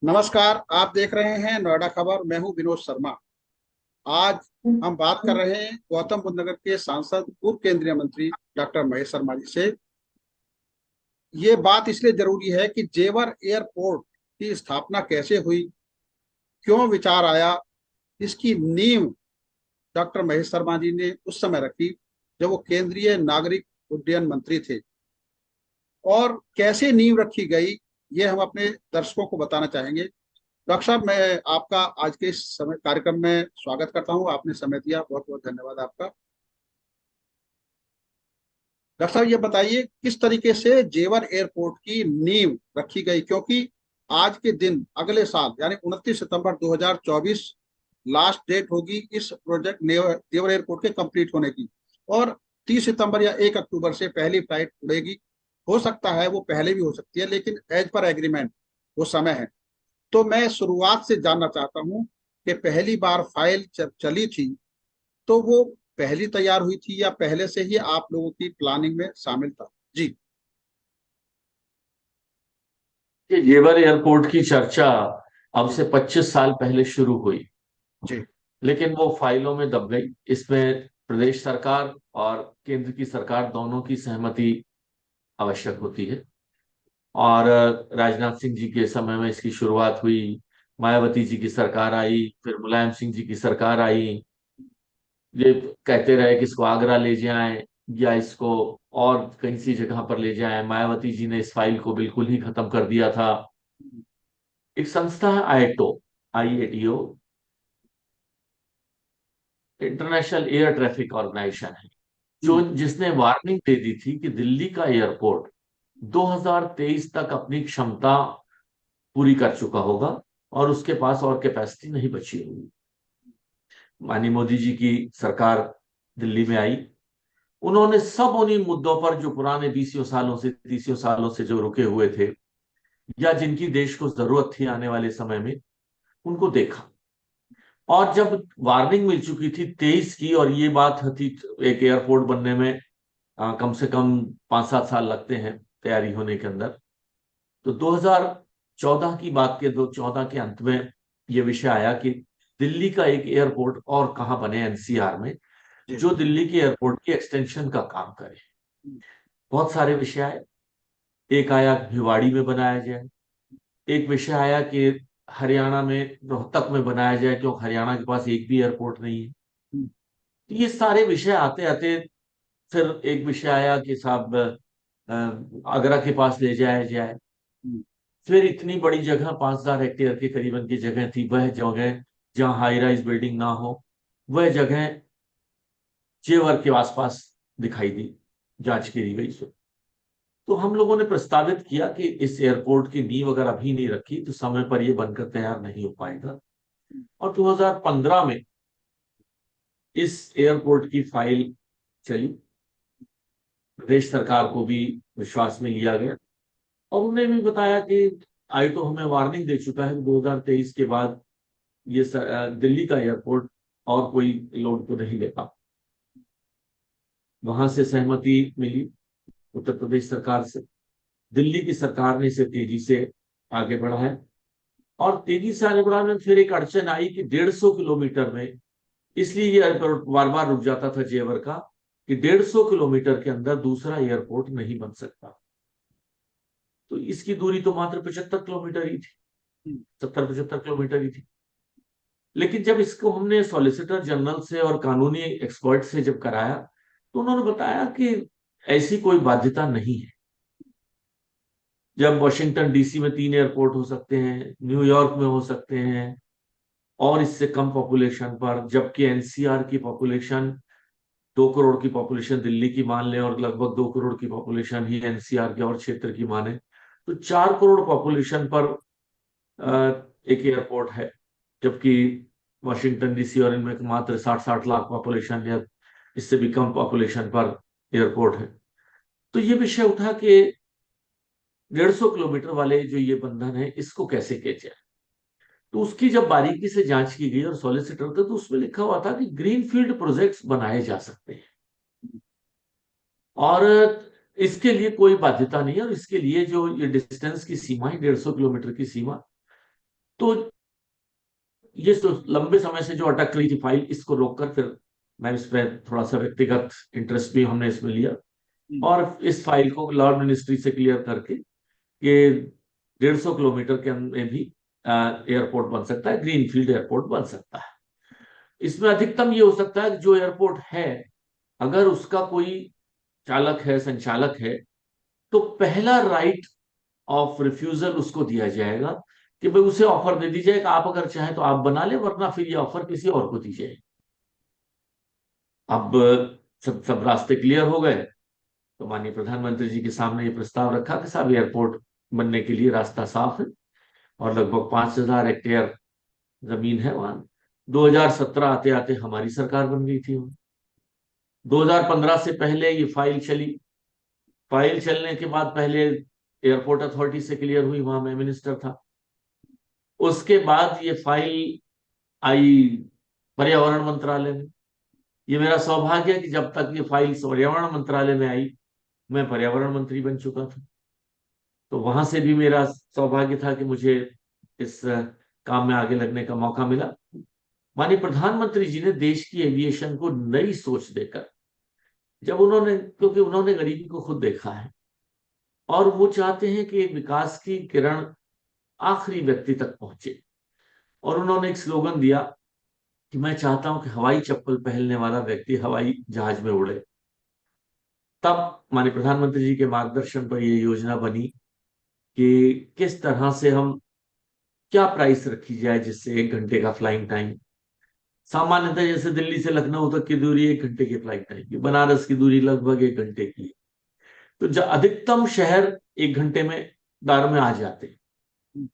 नमस्कार। आप देख रहे हैं नोएडा खबर। मैं हूं विनोद शर्मा। आज हम बात कर रहे हैं गौतम बुद्ध नगर के सांसद पूर्व केंद्रीय मंत्री डॉक्टर महेश शर्मा जी से। ये बात इसलिए जरूरी है कि जेवर एयरपोर्ट की स्थापना कैसे हुई, क्यों विचार आया, इसकी नींव डॉक्टर महेश शर्मा जी ने उस समय रखी जब वो केंद्रीय नागरिक उड्डयन मंत्री थे, और कैसे नींव रखी गई ये हम अपने दर्शकों को बताना चाहेंगे। डॉक्टर साहब, मैं आपका आज के इस समय कार्यक्रम में स्वागत करता हूं। आपने समय दिया, बहुत बहुत धन्यवाद आपका। डॉक्टर साहब, ये बताइए किस तरीके से जेवर एयरपोर्ट की नींव रखी गई, क्योंकि आज के दिन अगले साल यानी 29 सितंबर 2024 लास्ट डेट होगी इस प्रोजेक्ट जेवर एयरपोर्ट के कंप्लीट होने की। और 30 सितंबर या 1 अक्टूबर से पहली फ्लाइट उड़ेगी। हो सकता है वो पहले भी हो सकती है, लेकिन एज पर एग्रीमेंट वो समय है। तो मैं शुरुआत से जानना चाहता हूं कि पहली बार फाइल जब चली थी तो वो पहली तैयार हुई थी या पहले से ही आप लोगों की प्लानिंग में शामिल था? जी। ये जेवर एयरपोर्ट की चर्चा अब जी। से 25 साल पहले शुरू हुई, जी। लेकिन वो फाइलों में दब गई। इसमें प्रदेश सरकार और केंद्र की सरकार दोनों की सहमति आवश्यक होती है। और राजनाथ सिंह जी के समय में इसकी शुरुआत हुई। मायावती जी की सरकार आई, फिर मुलायम सिंह जी की सरकार आई। ये कहते रहे कि इसको आगरा ले जाएं या इसको और कहीं सी जगह पर ले जाएं। मायावती जी ने इस फाइल को बिल्कुल ही खत्म कर दिया था। एक संस्था है आईएटओ, आईएटीओ, इंटरनेशनल एयर ट्रैफिक ऑर्गेनाइजेशन है, जो हम्म। जिसने वार्निंग दे दी थी कि दिल्ली का एयरपोर्ट 2023 तक अपनी क्षमता पूरी कर चुका होगा और उसके पास और कैपेसिटी नहीं बची होगी। माननीय मोदी जी की सरकार दिल्ली में आई। उन्होंने सब उन्हीं मुद्दों पर जो पुराने 20 सालों से 30 सालों से जो रुके हुए थे या जिनकी देश को जरूरत थी आने वाले समय में, उनको देखा। और जब वार्निंग मिल चुकी थी 23 की, और ये बात थी एक एयरपोर्ट बनने में कम से कम 5-7 साल लगते हैं तैयारी होने के अंदर। तो 2014 की बात के 2014 के अंत में ये विषय आया कि दिल्ली का एक एयरपोर्ट और कहाँ बने एनसीआर में, जी। जो दिल्ली के एयरपोर्ट की एक्सटेंशन का काम करे। बहुत सारे विषय आए। एक आया भिवाड़ी में बनाया जाए, एक विषय आया कि हरियाणा में रोहतक में बनाया जाए, क्योंकि हरियाणा के पास एक भी एयरपोर्ट नहीं है। हम्म। तो ये सारे विषय आते आते फिर एक विषय आया कि साहब आगरा के पास ले जाया जाए। हम्म। फिर इतनी बड़ी जगह 5,000 हेक्टेयर के करीबन की जगह थी, वह जगह जहाँ हाई राइज बिल्डिंग ना हो, वह जगह जेवर के आसपास दिखाई दी। जांच की गई तो हम लोगों ने प्रस्तावित किया कि इस एयरपोर्ट की नींव अगर अभी नहीं रखी तो समय पर यह बनकर तैयार नहीं हो पाएगा। और 2015 में इस एयरपोर्ट की फाइल चली। प्रदेश सरकार को भी विश्वास में लिया गया और उन्हें भी बताया कि आई तो हमें वार्निंग दे चुका है कि 2023 के बाद ये दिल्ली का एयरपोर्ट और कोई लोड को नहीं लेगा। वहां से सहमति मिली उत्तर प्रदेश सरकार से। दिल्ली की सरकार ने इसे तेजी से आगे बढ़ाया और तेजी से आगे बढ़ाने में फिर एक अड़चन आई कि 150 किलोमीटर में, इसलिए ये एयरपोर्ट बार बार रुक जाता था जेवर का, कि 150 किलोमीटर के अंदर दूसरा एयरपोर्ट नहीं बन सकता। तो इसकी दूरी तो मात्र 75 किलोमीटर ही थी, हम्म। 70-75 किलोमीटर ही थी। लेकिन जब इसको हमने सॉलिसिटर जनरल से और कानूनी एक्सपर्ट से जब कराया तो उन्होंने बताया कि ऐसी कोई बाध्यता नहीं है। जब वॉशिंगटन डीसी में 3 एयरपोर्ट हो सकते हैं, न्यूयॉर्क में हो सकते हैं, और इससे कम पॉपुलेशन पर, जबकि एनसीआर की पॉपुलेशन 2 करोड़ की पॉपुलेशन दिल्ली की मान लें और लगभग 2 करोड़ की पॉपुलेशन ही एनसीआर के और क्षेत्र की माने, तो 4 करोड़ पॉपुलेशन पर एक एयरपोर्ट है। जबकि वॉशिंगटन डीसी और इनमें मात्र 60-60 लाख पॉपुलेशन या इससे भी कम पॉपुलेशन पर एयरपोर्ट है। तो ये विषय उठा कि 150 किलोमीटर वाले जो ये बंधन है इसको कैसे किया जाए। तो उसकी जब बारीकी से जांच की गई और सॉलिसिटर थे तो उसमें लिखा हुआ था कि ग्रीनफील्ड प्रोजेक्ट्स बनाए जा सकते हैं और इसके लिए कोई बाध्यता नहीं है। और इसके लिए जो ये डिस्टेंस की सीमा है, 150 किलोमीटर की सीमा, तो ये लंबे समय से जो अटक रही थी फाइल, इसको रोककर फिर मैं इसमें थोड़ा सा व्यक्तिगत इंटरेस्ट भी हमने इसमें लिया, और इस फाइल को लॉ मिनिस्ट्री से क्लियर करके कि 150 किलोमीटर के में भी एयरपोर्ट बन सकता है, ग्रीनफील्ड एयरपोर्ट बन सकता है। इसमें अधिकतम ये हो सकता है कि जो एयरपोर्ट है, अगर उसका कोई चालक है, संचालक है, तो पहला राइट ऑफ रिफ्यूजल उसको दिया जाएगा कि भाई उसे ऑफर दे दीजिए कि आप अगर चाहें तो आप बना ले, वरना फिर ये ऑफर किसी और को दीजिए। अब सब सब रास्ते क्लियर हो गए, तो माननीय प्रधानमंत्री जी के सामने ये प्रस्ताव रखा कि साहब एयरपोर्ट बनने के लिए रास्ता साफ है, और लगभग 5,000 हेक्टेयर जमीन है वहां। 2017 आते आते हमारी सरकार बन गई थी। 2015 से पहले ये फाइल चली। फाइल चलने के बाद पहले एयरपोर्ट अथॉरिटी से क्लियर हुई, वहां मैं मिनिस्टर था। उसके बाद ये फाइल आई पर्यावरण मंत्रालय में। ये मेरा सौभाग्य है कि जब तक ये फाइल पर्यावरण मंत्रालय में आई, मैं पर्यावरण मंत्री बन चुका था। तो वहां से भी मेरा सौभाग्य था कि मुझे इस काम में आगे लगने का मौका मिला। माननीय प्रधानमंत्री जी ने देश की एविएशन को नई सोच देकर, जब उन्होंने, क्योंकि उन्होंने गरीबी को खुद देखा है, और वो चाहते हैं कि विकास की किरण आखिरी व्यक्ति तक पहुंचे, और उन्होंने एक स्लोगन दिया कि मैं चाहता हूं कि हवाई चप्पल पहनने वाला व्यक्ति हवाई जहाज में उड़े। तब माननीय प्रधानमंत्री जी के मार्गदर्शन पर यह योजना बनी कि किस तरह से हम, क्या प्राइस रखी जाए जिससे 1 घंटे का फ्लाइंग टाइम, सामान्यतः जैसे दिल्ली से लखनऊ तक की दूरी 1 घंटे की फ्लाइट टाइम की, बनारस की दूरी लगभग 1 घंटे की, तो अधिकतम शहर 1 घंटे में दार में आ जाते हैं।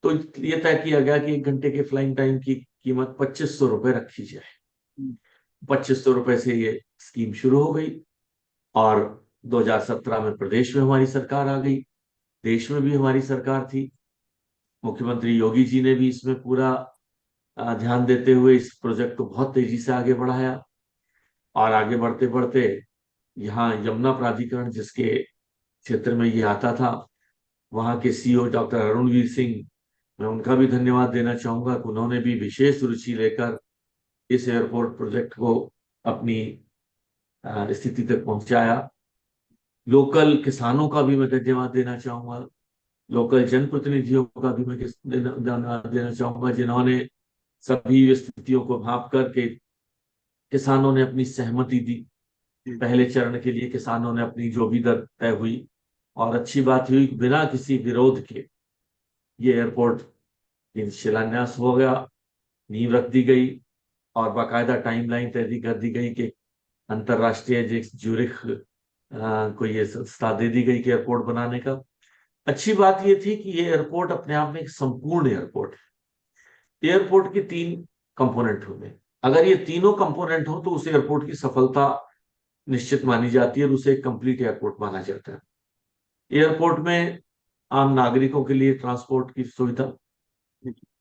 तो ये तय किया गया कि 1 घंटे के फ्लाइंग टाइम की कीमत 2500 रुपये रखी जाए। 2500 रुपये से ये स्कीम शुरू हो गई, और 2017 में प्रदेश में हमारी सरकार आ गई, देश में भी हमारी सरकार थी। मुख्यमंत्री योगी जी ने भी इसमें पूरा ध्यान देते हुए इस प्रोजेक्ट को बहुत तेजी से आगे बढ़ाया, और आगे बढ़ते बढ़ते यहाँ यमुना प्राधिकरण जिसके क्षेत्र में ये आता था, वहाँ के सीईओ डॉक्टर अरुणवीर सिंह, मैं उनका भी धन्यवाद देना चाहूंगा कि उन्होंने भी विशेष रुचि लेकर इस एयरपोर्ट प्रोजेक्ट को अपनी स्थिति तक पहुंचाया। लोकल किसानों का भी मैं धन्यवाद देना चाहूंगा, लोकल जनप्रतिनिधियों का भी मैं धन्यवाद देना चाहूंगा, जिन्होंने सभी स्थितियों को भांप करके किसानों ने अपनी सहमति दी। पहले चरण के लिए किसानों ने अपनी जो भी दर तय हुई, और अच्छी बात हुई बिना किसी विरोध के ये एयरपोर्ट शिलान्यास हो गया, नींव रख दी गई, और बाकायदा टाइमलाइन तय कर दी गई कि अंतरराष्ट्रीय ज्यूरिख को ये संस्था दे दी गई कि एयरपोर्ट बनाने का। अच्छी बात ये थी कि ये एयरपोर्ट अपने आप में एक संपूर्ण एयरपोर्ट है। एयरपोर्ट के 3 कंपोनेंट होंगे। अगर ये तीनों कंपोनेंट हो तो उस एयरपोर्ट की सफलता निश्चित मानी जाती है, और उसे एक कंप्लीट एयरपोर्ट माना जाता है। एयरपोर्ट में आम नागरिकों के लिए ट्रांसपोर्ट की सुविधा,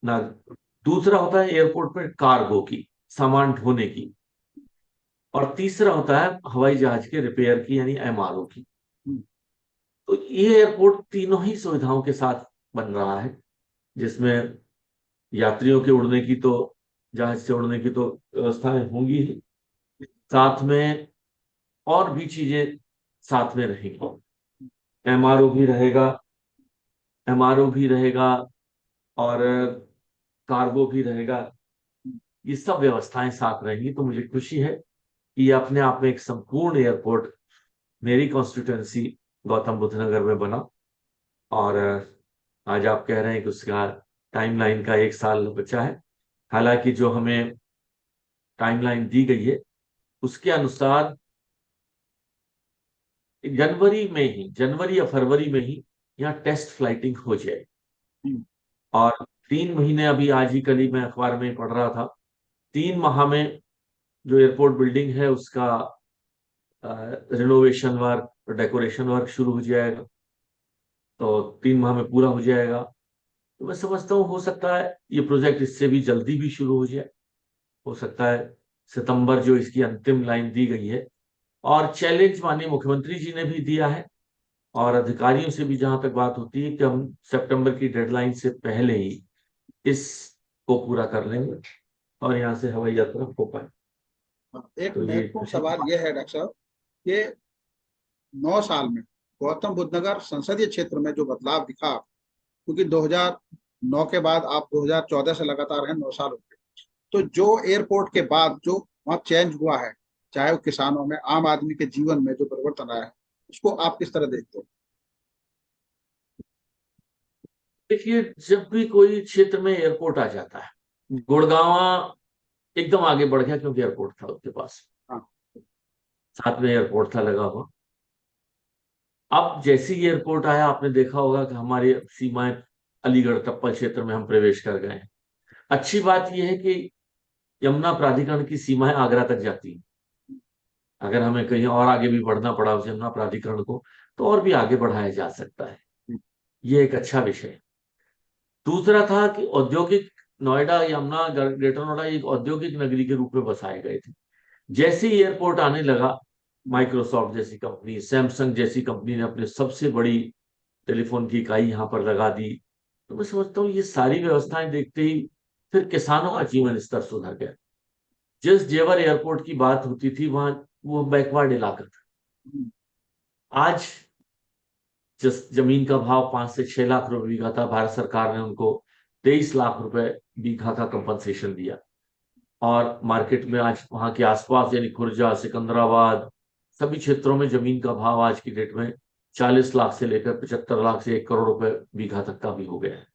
ना, दूसरा होता है एयरपोर्ट पर कार्गो की, सामान ढोने की, और तीसरा होता है हवाई जहाज के रिपेयर की, यानी एमआरओ की। तो ये एयरपोर्ट तीनों ही सुविधाओं के साथ बन रहा है, जिसमें यात्रियों के उड़ने की तो, जहाज से उड़ने की तो व्यवस्थाएं होंगी ही, साथ में और भी चीजें साथ में रहेंगी। एमआरओ भी रहेगा, एमआरओ भी रहेगा, और कार्गो भी रहेगा। ये सब व्यवस्थाएं साथ रहेंगी। तो मुझे खुशी है कि ये अपने आप में एक संपूर्ण एयरपोर्ट मेरी कॉन्स्टिट्यूएंसी गौतम बुद्ध नगर में बना। और आज आप कह रहे हैं कि उसका टाइमलाइन का 1 साल बचा है। हालांकि जो हमें टाइमलाइन दी गई है उसके अनुसार जनवरी या फरवरी में ही यहाँ टेस्ट फ्लाइटिंग हो जाए। और 3 महीने, अभी आज ही कल ही मैं अखबार में पढ़ रहा था, 3 माह में जो एयरपोर्ट बिल्डिंग है उसका रिनोवेशन वर्क और डेकोरेशन वर्क शुरू हो जाएगा। तो 3 माह में पूरा हो जाएगा। तो मैं समझता हूँ हो सकता है ये प्रोजेक्ट इससे भी जल्दी भी शुरू हो जाए। हो सकता है सितंबर जो इसकी अंतिम लाइन दी गई है, और चैलेंज माननीय मुख्यमंत्री जी ने भी दिया है, और अधिकारियों से भी जहां तक बात होती है कि हम सितंबर की डेडलाइन से पहले ही इसको पूरा कर लेंगे और यहाँ से हवाई यात्रा हो पाए। एक तो ये महत्वपूर्ण सवाल यह है डॉक्टर साहब कि 9 साल में गौतम बुद्ध नगर संसदीय क्षेत्र में जो बदलाव दिखा, क्योंकि 2009 के बाद आप 2014 से लगातार हैं, 9 साल हो गए, तो जो एयरपोर्ट के बाद जो वहाँ चेंज हुआ है, चाहे वो किसानों में, आम आदमी के जीवन में जो परिवर्तन आया है, उसको आप किस तरह देखते हैं? देखिए, जब भी कोई क्षेत्र में एयरपोर्ट आ जाता है, गुड़गांव एकदम आगे बढ़ गया क्योंकि एयरपोर्ट था उसके पास, हाँ। साथ में एयरपोर्ट था लगा हुआ। अब जैसे ही एयरपोर्ट आया, आपने देखा होगा कि हमारी सीमाएं अलीगढ़ टप्पल क्षेत्र में हम प्रवेश कर गए हैं। अच्छी बात यह है कि यमुना प्राधिकरण की सीमाएं आगरा तक जाती हैं। अगर हमें कहीं और आगे भी बढ़ना पड़ा उस यमुना प्राधिकरण को, तो और भी आगे बढ़ाया जा सकता है। ये एक अच्छा विषय है। दूसरा था कि औद्योगिक नोएडा, यमुना, ग्रेटर नोएडा एक औद्योगिक नगरी के रूप में बसाए गए थे। जैसे ही एयरपोर्ट आने लगा, माइक्रोसॉफ्ट जैसी कंपनी, सैमसंग जैसी कंपनी ने अपने सबसे बड़ी टेलीफोन की इकाई यहाँ पर लगा दी। तो मैं समझता हूँ ये सारी व्यवस्थाएं देखते ही फिर किसानों का जीवन स्तर सुधर गया। जिस जेवर एयरपोर्ट की बात होती थी वहां, वो बैकवर्ड इलाका था। आज जिस जमीन का भाव 5 से 6 लाख रुपए बीघा था, भारत सरकार ने उनको 23 लाख रुपए बीघा का कंपनसेशन दिया। और मार्केट में आज वहां के आसपास यानी खुर्जा, सिकंदराबाद, सभी क्षेत्रों में जमीन का भाव आज की डेट में 40 लाख से लेकर 75 लाख से 1 करोड़ रुपए बीघा तक का भी हो गया है।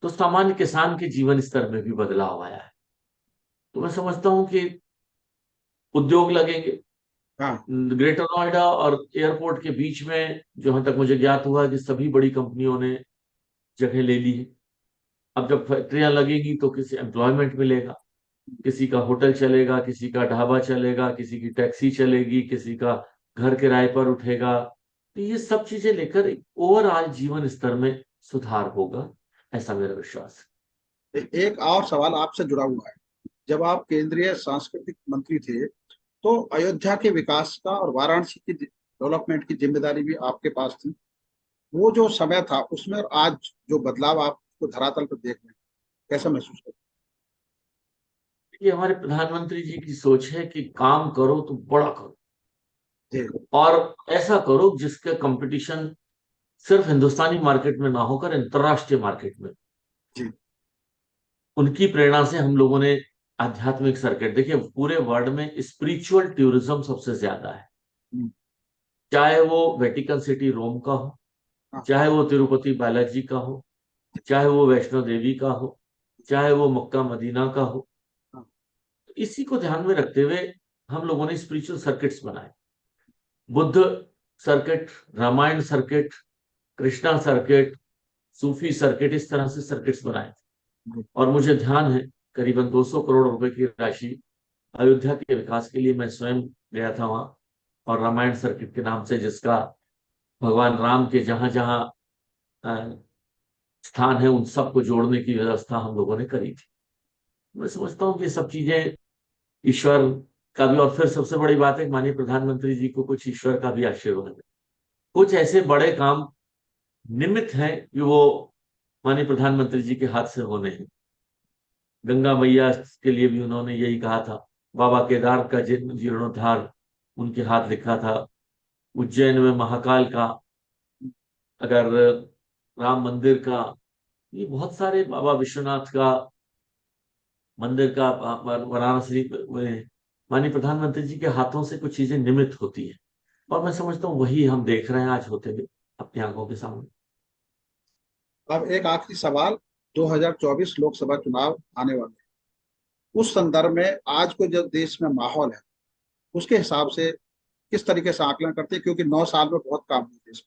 तो सामान्य किसान के जीवन स्तर में भी बदलाव आया है। तो मैं समझता हूँ कि उद्योग लगेंगे। हाँ। ग्रेटर नोएडा और एयरपोर्ट के बीच में जहां तक मुझे ज्ञात हुआ कि सभी बड़ी कंपनियों ने जगह ले ली है। अब जब फैक्ट्रियां लगेंगी तो किसी एम्प्लॉयमेंट मिलेगा, किसी का होटल चलेगा, किसी का ढाबा चलेगा, किसी की टैक्सी चलेगी, किसी का घर किराए पर उठेगा। तो ये सब चीजें लेकर ओवरऑल जीवन स्तर में सुधार होगा, ऐसा मेरा विश्वास एक और सवाल आपसे जुड़ा हुआ है। जब आप केंद्रीय सांस्कृतिक मंत्री थे, तो अयोध्या के विकास का और वाराणसी की डेवलपमेंट की जिम्मेदारी भी आपके पास थी। वो जो समय था उसमें और आज जो बदलाव आपको धरातल पर देख रहे हैं, कैसा महसूस करते है। ये हमारे प्रधानमंत्री जी की सोच है कि काम करो तो बड़ा करो, हैं? और ऐसा करो जिसका कंपटीशन सिर्फ हिंदुस्तानी मार्केट में ना होकर अंतरराष्ट्रीय मार्केट में। जी। उनकी प्रेरणा से हम लोगों ने आध्यात्मिक सर्किट, देखिए पूरे वर्ल्ड में स्पिरिचुअल टूरिज्म सबसे ज्यादा है। हम्म। चाहे वो वेटिकन सिटी रोम का हो, हाँ। चाहे वो तिरुपति बालाजी का हो, चाहे वो वैष्णो देवी का हो, चाहे वो मक्का मदीना का हो। हाँ। इसी को ध्यान में रखते हुए हम लोगों ने स्पिरिचुअल सर्किट्स बनाए। Buddha circuit, Ramayana circuit, Krishna circuit, Sufi circuit, इस तरह से सर्किट्स बनाए। जी। और मुझे ध्यान है करीबन 200 करोड़ रुपए की राशि अयोध्या के विकास के लिए मैं स्वयं गया था वहां। और रामायण सर्किट के नाम से, जिसका भगवान राम के जहां जहां स्थान है उन सबको जोड़ने की व्यवस्था हम लोगों ने करी थी। मैं समझता हूँ कि ये सब चीजें ईश्वर का भी, और फिर सबसे बड़ी बात है माननीय प्रधानमंत्री जी को कुछ ईश्वर का भी आशीर्वाद है। कुछ ऐसे बड़े काम निमित्त हैं कि वो माननीय प्रधानमंत्री जी के हाथ से होने हैं। गंगा मैया के लिए भी उन्होंने यही कहा था। बाबा केदार का जीर्णोद्धार उनके हाथ लिखा था। उज्जैन में महाकाल का, अगर राम मंदिर का, ये बहुत सारे, बाबा विश्वनाथ का मंदिर का, वाराणसी में माननीय प्रधानमंत्री जी के हाथों से कुछ चीजें निमित्त होती है। और मैं समझता हूँ वही हम देख रहे हैं आज होते हुए अपनी आंखों के सामने। अब एक आखिरी सवाल। 2024 लोकसभा चुनाव आने वाले हैं। उस संदर्भ में आज को जो देश में माहौल है, उसके हिसाब से किस तरीके से आकलन करते हैं, क्योंकि 9 साल में बहुत काम हुआ देश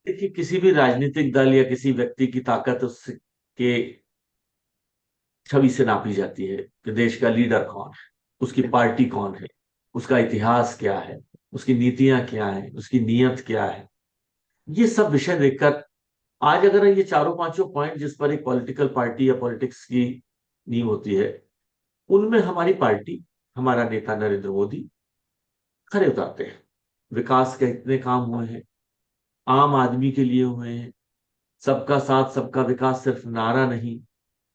देखिए, किसी भी राजनीतिक दल या किसी व्यक्ति की ताकत उसके छवि से नापी जाती है कि देश का लीडर कौन है, उसकी में। पार्टी कौन है, उसका इतिहास क्या है, उसकी नीतियां क्या है, उसकी नीयत क्या है। ये सब विषय देखकर आज अगर ये चारों पांचों पॉइंट जिस पर एक पॉलिटिकल पार्टी या पॉलिटिक्स की नींव होती है, उनमें हमारी पार्टी, हमारा नेता नरेंद्र मोदी खरे उतरते हैं। विकास के इतने काम हुए हैं, आम आदमी के लिए हुए हैं, सबका साथ सबका विकास सिर्फ नारा नहीं,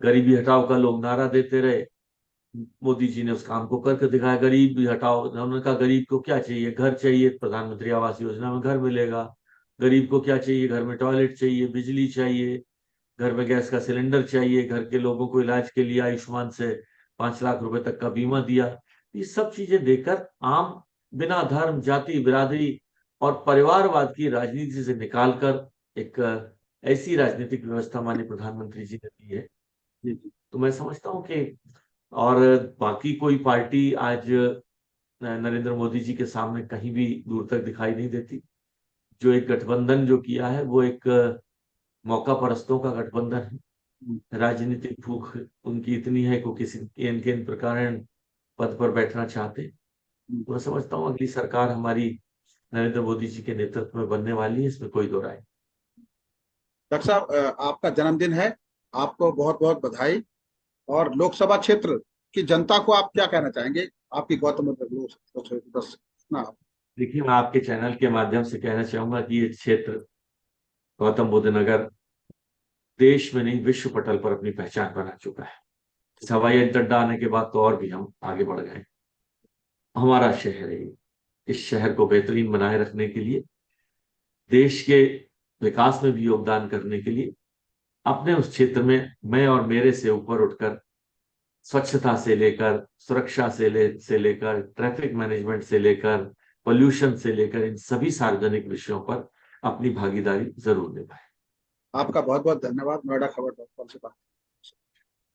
गरीबी हटाओ का लोग नारा देते रहे, मोदी जी ने उस काम को करके दिखाया। गरीब भी हटाओ, उन्होंने कहा गरीब को क्या चाहिए, घर चाहिए, प्रधानमंत्री आवास योजना में घर मिलेगा। गरीब को क्या चाहिए, घर में टॉयलेट चाहिए, बिजली चाहिए, घर में गैस का सिलेंडर चाहिए, घर के लोगों को इलाज के लिए आयुष्मान से 5 लाख रुपए तक का बीमा दिया। ये सब चीजें देकर आम, बिना धर्म जाति बिरादरी और परिवारवाद की राजनीति से निकालकर एक ऐसी राजनीतिक व्यवस्था माननीय प्रधानमंत्री जी ने दी है। जी जी। तो मैं समझता हूँ कि, और बाकी कोई पार्टी आज नरेंद्र मोदी जी के सामने कहीं भी दूर तक दिखाई नहीं देती। जो एक गठबंधन जो किया है वो एक मौका परस्तों का गठबंधन हम्म, है। राजनीतिक भूख उनकी इतनी है कि किसी केन केन प्रकार पद पर बैठना चाहते। हम्म। तो मैं समझता हूँ अगली सरकार हमारी नरेंद्र मोदी जी के नेतृत्व में बनने वाली है, इसमें कोई दो राय नहीं। डॉक्टर साहब, आपका जन्मदिन है, आपको बहुत बहुत बधाई। और लोकसभा क्षेत्र की जनता को आप क्या कहना चाहेंगे? आपकी गौतम बुद्ध नगर लोकसभा बस ना आप। देखिए, मैं आपके चैनल के माध्यम से कहना चाहूंगा कि ये क्षेत्र गौतम बुद्ध नगर देश में नहीं विश्व पटल पर अपनी पहचान बना चुका है। इस हवाई अड्डा आने के बाद तो और भी हम आगे बढ़ गए। हमारा शहर है ये। इस शहर को बेहतरीन बनाए रखने के लिए, देश के विकास में भी योगदान करने के लिए, अपने उस क्षेत्र में मैं और मेरे से ऊपर उठकर स्वच्छता से लेकर सुरक्षा से लेकर ट्रैफिक मैनेजमेंट से लेकर पोल्यूशन से लेकर इन सभी सार्वजनिक विषयों पर अपनी भागीदारी जरूर निभाए। आपका बहुत बहुत धन्यवाद। नोएडा खबर डॉट कॉम से बात